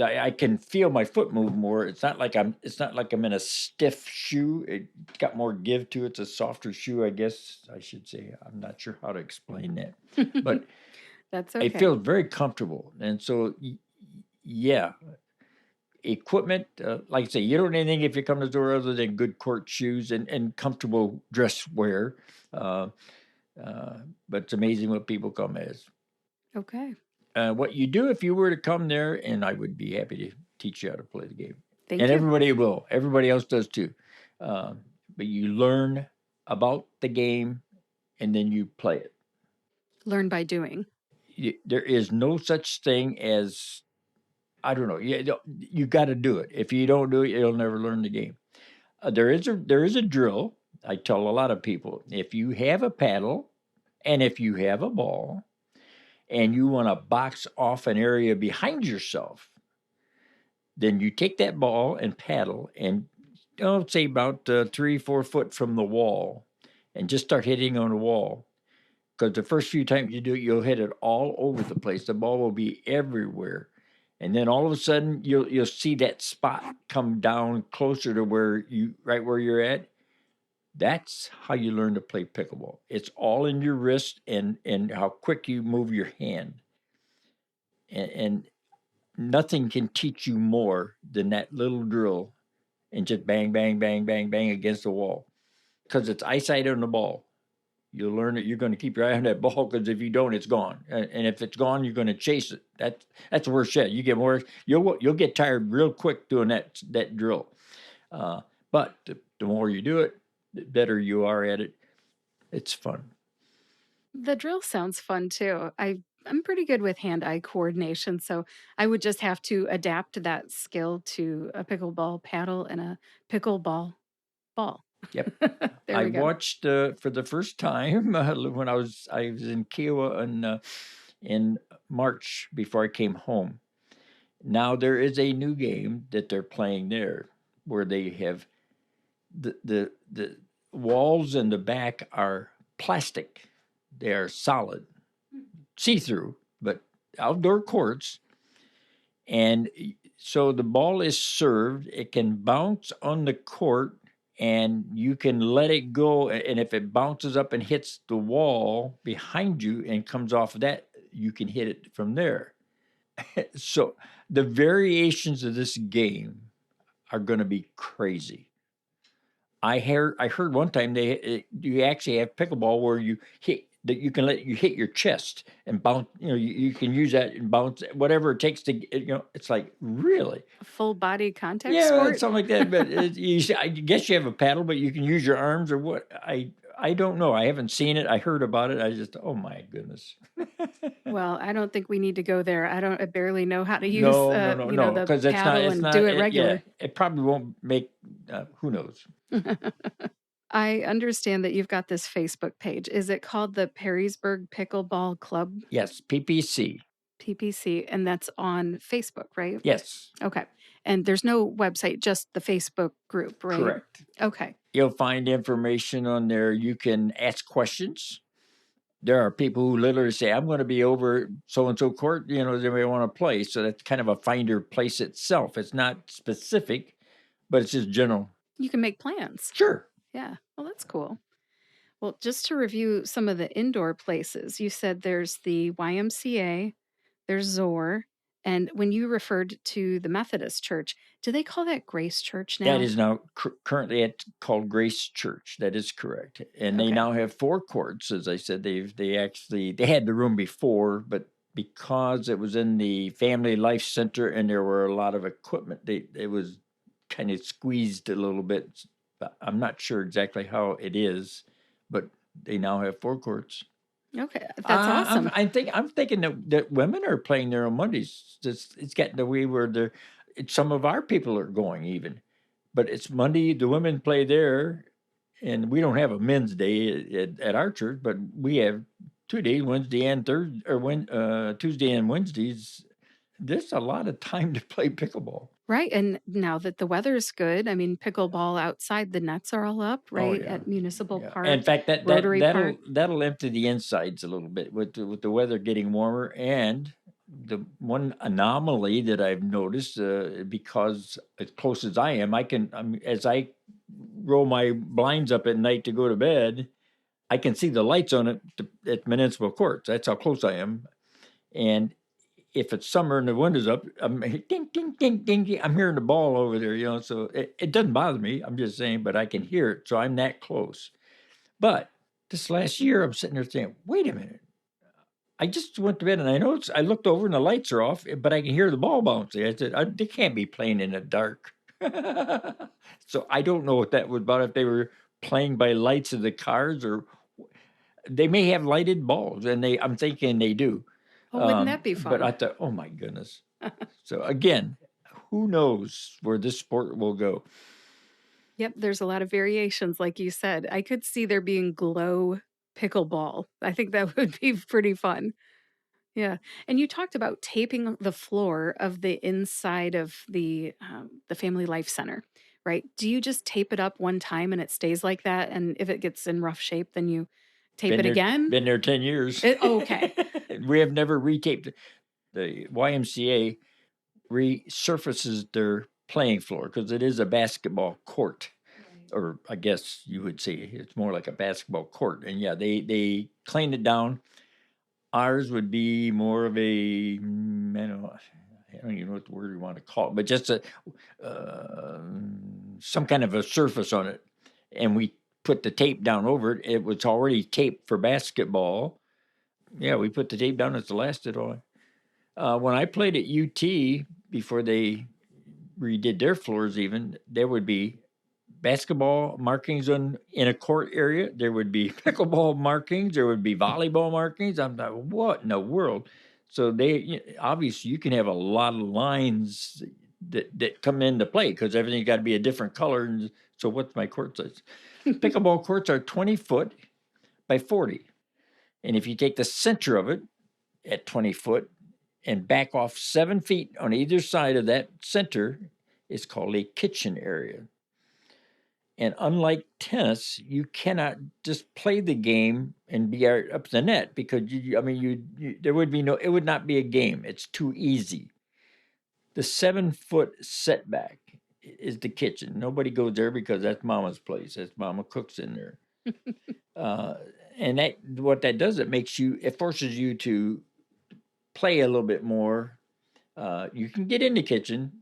I can feel my foot move more. It's not like I'm in a stiff shoe. It got more give to it. It's a softer shoe, I guess I should say. I'm not sure how to explain that, but That's it okay. feels very comfortable. And so, yeah, equipment, like I say, you don't need anything if you come to the door other than good court shoes and comfortable dress wear. Uh, but it's amazing what people come as. Okay. What you do if you were to come there, and I would be happy to teach you how to play the game. And Thank you. everybody will. Everybody else does too. But you learn about the game and then you play it. Learn by doing. There is no such thing as, I don't know. You got to do it. If you don't do it, you'll never learn the game. There is a drill. I tell a lot of people, if you have a paddle and if you have a ball and you want to box off an area behind yourself, then you take that ball and paddle and, say about 3-4 foot from the wall, and just start hitting on the wall. Because the first few times you do it, you'll hit it all over the place. The ball will be everywhere, and then all of a sudden you'll see that spot come down closer to right where you're at. That's how you learn to play pickleball. It's all in your wrist and how quick you move your hand, and nothing can teach you more than that little drill, and just bang, bang, bang, bang, bang against the wall. Because it's eyesight on the ball. You'll learn that you're going to keep your eye on that ball, because if you don't, it's gone. And if it's gone, you're going to chase it. That's the worst shit. You get more. You'll get tired real quick doing that drill. But the more you do it, the better you are at it. It's fun. The drill sounds fun too. I'm pretty good with hand-eye coordination, so I would just have to adapt that skill to a pickleball paddle and a pickleball ball. Yep. There I we go. watched for the first time when I was in Kiowa in March before I came home. Now there is a new game that they're playing there, where they have the walls in the back are plastic. They are solid, see through, but outdoor courts. And so the ball is served. It can bounce on the court, and you can let it go. And if it bounces up and hits the wall behind you and comes off of that, you can hit it from there. So the variations of this game are going to be crazy. I heard one time you actually have pickleball where you hit that you can let you hit your chest and bounce. You can use that and bounce whatever it takes to. It's like, really. A full body contact Yeah, sport? something like that. But I guess you have a paddle, but you can use your arms or what? I don't know. I haven't seen it. I heard about it. I just, oh my goodness. Well, I don't think we need to go there. I barely know how to use, No, no, no, no, the because it's not. paddle It's and do not. it Yeah, regular. it probably won't make. Who knows? I understand that you've got this Facebook page. Is it called the Perrysburg Pickleball Club, Yes, PPC. PPC? And that's on Facebook, right? Yes, Okay. And there's no website, just the Facebook group, right? correct. Okay. You'll find information on there. You can ask questions. There are people who literally say, I'm going to be over so and so court, they may want to play. So that's kind of a finder place itself. It's not specific, but it's just general. You can make plans. Sure. Yeah. Well, that's cool. Well, just to review some of the indoor places, you said there's the YMCA, there's Zor, and when you referred to the Methodist Church, do they call that Grace Church That now? is now currently called Grace Church. That is correct. And they Okay. now have 4 courts. As I said, they had the room before, but because it was in the Family Life Center and there were a lot of equipment, it was kind of squeezed a little bit. I'm not sure exactly how it is, but they now have 4 courts. Okay. That's awesome. I'm thinking that women are playing there on Mondays. It's getting the way where some of our people are going even, but it's Monday. The women play there, and we don't have a men's day at our church, but we have 2 days, Wednesday and Thursday, or Tuesday and Wednesdays. There's a lot of time to play pickleball. Right. And now that the weather's good, I mean, pickleball outside, the nets are all up, Oh right? yeah, At Municipal yeah. Park, In fact, that that Rotary Park. that'll empty the insides a little bit with the weather getting warmer. And the one anomaly that I've noticed, because as close as I am, as I roll my blinds up at night to go to bed, I can see the lights on it at Municipal Courts. That's how close I am. And if it's summer and the window's up, I'm ding, ding, ding, ding, ding. I'm hearing the ball over there, so it doesn't bother me. I'm just saying, but I can hear it. So I'm that close. But this last year, I'm sitting there saying, wait a minute. I just went to bed and I looked over and the lights are off, but I can hear the ball bouncing. I said, they can't be playing in the dark. So I don't know what that was about, if they were playing by lights of the cars or They may have lighted balls, and I'm thinking they do. Oh, wouldn't that be But I fun? thought, oh my goodness. So again, who knows where this sport will go? Yep, there's a lot of variations, like you said. I could see there being glow pickleball. I think that would be pretty fun. Yeah, and you talked about taping the floor of the inside of the Family Life Center, right? Do you just tape it up one time and it stays like that, and if it gets in rough shape, then you tape Been it there, again? been there 10 years. Oh, okay. We have never retaped it. The YMCA resurfaces their playing floor because it is a basketball court, Right. or I guess you would say it's more like a basketball court. And yeah, they cleaned it down. Ours would be more of a, I don't even know what the word you want to call it, but just uh, some kind of a surface on it. And we put the tape down over it. It was already taped for basketball. Yeah, we put the tape down. It's lasted all. When I played at UT before they redid their floors, even there would be basketball markings in a court area. There would be pickleball markings. There would be volleyball markings. I'm like, what in the world? So obviously you can have a lot of lines that come into play because everything's got to be a different color. And so what's my court size? Pickleball courts are 20 foot by 40. And if you take the center of it at 20 foot and back off 7 feet on either side of that center, it's called a kitchen area. And unlike tennis, you cannot just play the game and be up the net because there would be it would not be a game. It's too easy. The 7 foot setback is the kitchen. Nobody goes there because that's Mama's place. That's Mama cooks in there. Uh, and what that does, it forces you to play a little bit more. You can get in the kitchen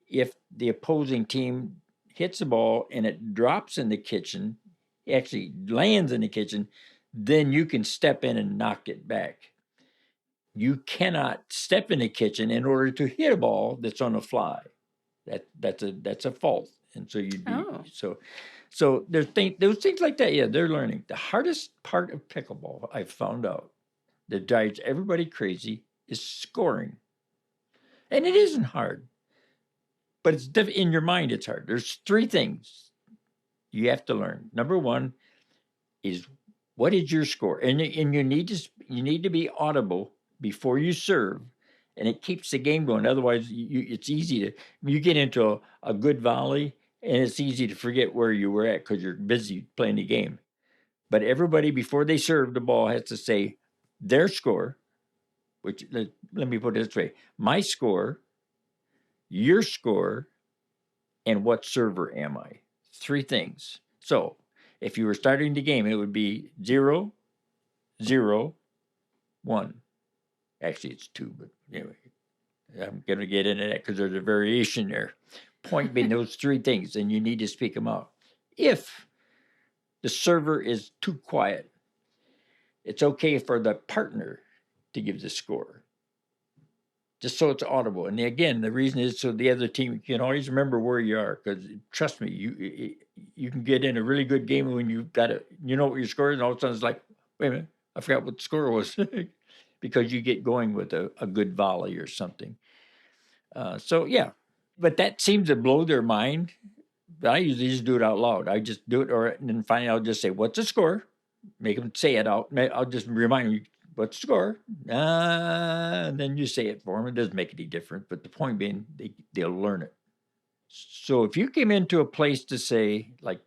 if the opposing team hits the ball and it drops in the kitchen, actually lands in the kitchen, then you can step in and knock it back. You cannot step in the kitchen in order to hit a ball that's on a fly. That's a fault, and so you'd be Oh. so those things like that. Yeah, they're learning. The hardest part of pickleball, I've found out, that drives everybody crazy, is scoring, and it isn't hard, but it's in your mind. It's hard. There's three things you have to learn. Number one is what is your score, and you need to be audible before you serve, and it keeps the game going. Otherwise, it's easy to you get into a good volley, and it's easy to forget where you were at because you're busy playing the game. But everybody before they serve the ball has to say their score, which let me put it this way: my score, your score, and what server am I? Three things. So if you were starting the game, it would be 0, 0, 1. Actually, it's 2, but anyway, I'm going to get into that because there's a variation there. Point being those three things, and you need to speak them out. If the server is too quiet, it's okay for the partner to give the score, just so it's audible. And again, the reason is so the other team can always remember where you are. Because trust me, you can get in a really good game when you've got you know what your score is, and all of a sudden it's like, wait a minute, I forgot what the score was, because you get going with a good volley or something. So yeah, but that seems to blow their mind. But I usually just do it out loud. I just do it, and then finally I'll just say, "What's the score?" Make them say it out. I'll just remind them, "What's the score?" And then you say it for them. It doesn't make any difference. But the point being, they'll learn it. So if you came into a place to say like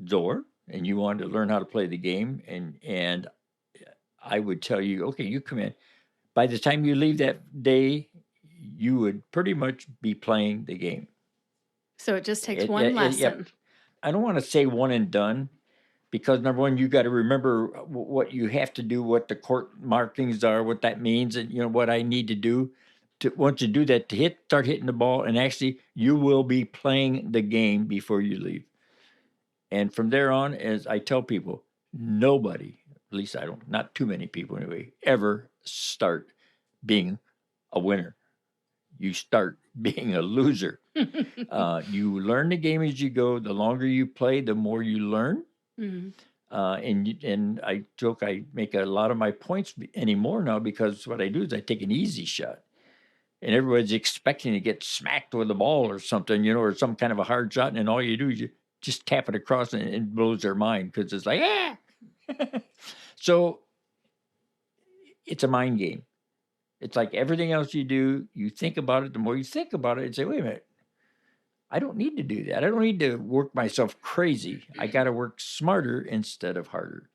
Zor, and you wanted to learn how to play the game, and I would tell you, okay, you come in. By the time you leave that day, you would pretty much be playing the game. So it just takes one Yep. lesson. I don't want to say one and done because number one, you got to remember what you have to do, what the court markings are, what that means, and what I need to do to once you do that to start hitting the ball, and actually you will be playing the game before you leave. And from there on, as I tell people, nobody, at least I don't, not too many people anyway, ever start being a winner. You start being a loser. You learn the game as you go. The longer you play, the more you learn. Mhm. And I joke I make a lot of my points anymore now because what I do is I take an easy shot, and everybody's expecting to get smacked with a ball or something, or some kind of a hard shot, and all you do is you just tap it across, and it blows their mind because it's like, ah. So it's a mind game. It's like everything else you do, you think about it. The more you think about it, and say, wait a minute, I don't need to do that. I don't need to work myself crazy. I got to work smarter instead of harder.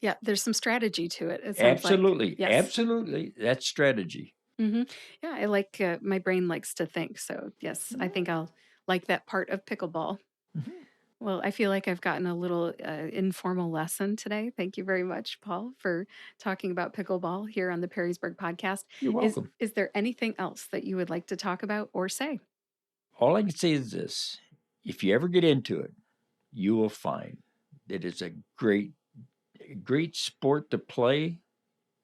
Yeah, there's some strategy to it, it sounds like. Absolutely. Yes. Absolutely. That's strategy. Yeah, I like, my brain likes to think. So, yes, I think I'll like that part of pickleball. Mhm. Well, I feel like I've gotten a little informal lesson today. Thank you very much, Paul, for talking about pickleball here on the Perrysburg podcast. You're welcome. Is there anything else that you would like to talk about or say? All I can say is this: if you ever get into it, you will find that it's a great sport to play.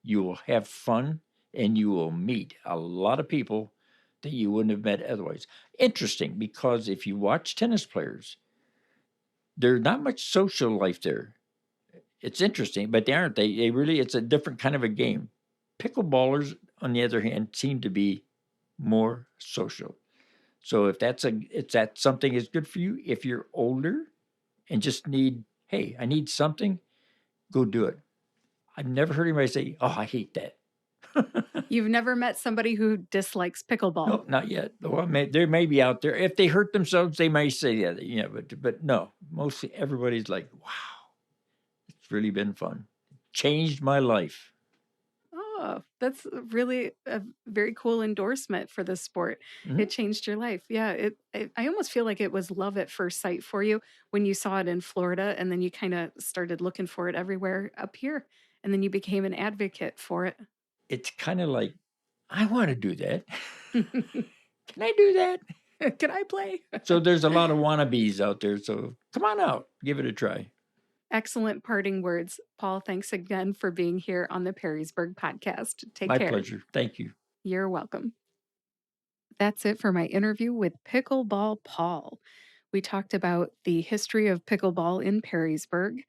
You will have fun, and you will meet a lot of people that you wouldn't have met otherwise. Interesting, because if you watch tennis players, there's not much social life there. It's interesting, but they aren't. They really, it's a different kind of a game. Pickleballers, on the other hand, seem to be more social. So if that something is good for you, if you're older and just need, hey, I need something, go do it. I've never heard anybody say, oh, I hate that. You've never met somebody who dislikes pickleball. Nope, not yet. Well, there may be out there. If they hurt themselves, they may say that. Yeah, but no. Mostly everybody's like, wow, it's really been fun. Changed my life. Oh, that's really a very cool endorsement for this sport. It Mhm. changed your life. Yeah, I almost feel like it was love at first sight for you when you saw it in Florida and then you kind of started looking for it everywhere up here and then you became an advocate for it. It's kind of like, I want to do that. Can I do that? Can I play? So there's a lot of wannabes out there. So come on out, give it a try. Excellent parting words. Paul, thanks again for being here on the Perrysburg podcast. Take My care. pleasure. Thank you. You're welcome. That's it for my interview with Pickleball Paul. We talked about the history of pickleball in Perrysburg,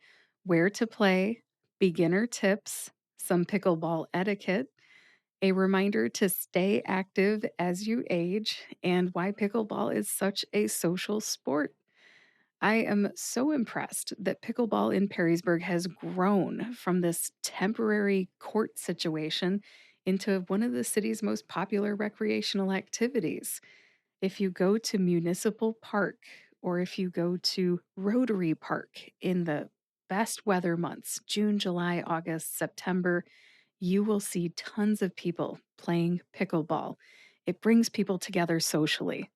where to play, beginner tips, some pickleball etiquette, a reminder to stay active as you age, and why pickleball is such a social sport. I am so impressed that pickleball in Perrysburg has grown from this temporary court situation into one of the city's most popular recreational activities. If you go to Municipal Park or if you go to Rotary Park in the best weather months, June, July, August, September, you will see tons of people playing pickleball. It brings people together socially.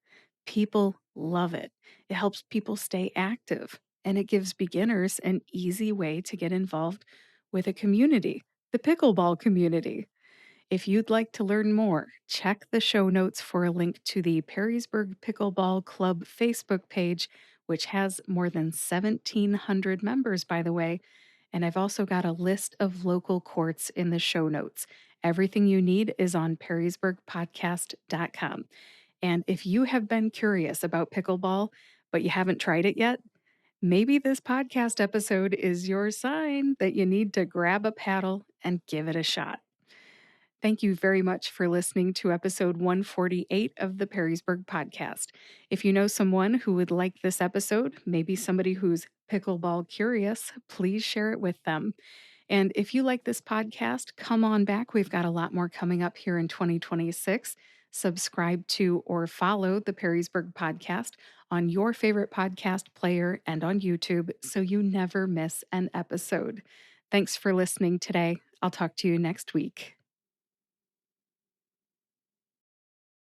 People love it. It helps people stay active and it gives beginners an easy way to get involved with a community, the pickleball community. If you'd like to learn more, check the show notes for a link to the Perrysburg Pickleball Club Facebook page, which has more than 1,700 members, by the way. And I've also got a list of local courts in the show notes. Everything you need is on perrysburgpodcast.com. And if you have been curious about pickleball, but you haven't tried it yet, maybe this podcast episode is your sign that you need to grab a paddle and give it a shot. Thank you very much for listening to episode 148 of the Perrysburg podcast. If you know someone who would like this episode, maybe somebody who's pickleball curious, please share it with them. And if you like this podcast, come on back. We've got a lot more coming up here in 2026. Subscribe to or follow the Perrysburg podcast on your favorite podcast player and on YouTube so you never miss an episode. Thanks for listening today. I'll talk to you next week.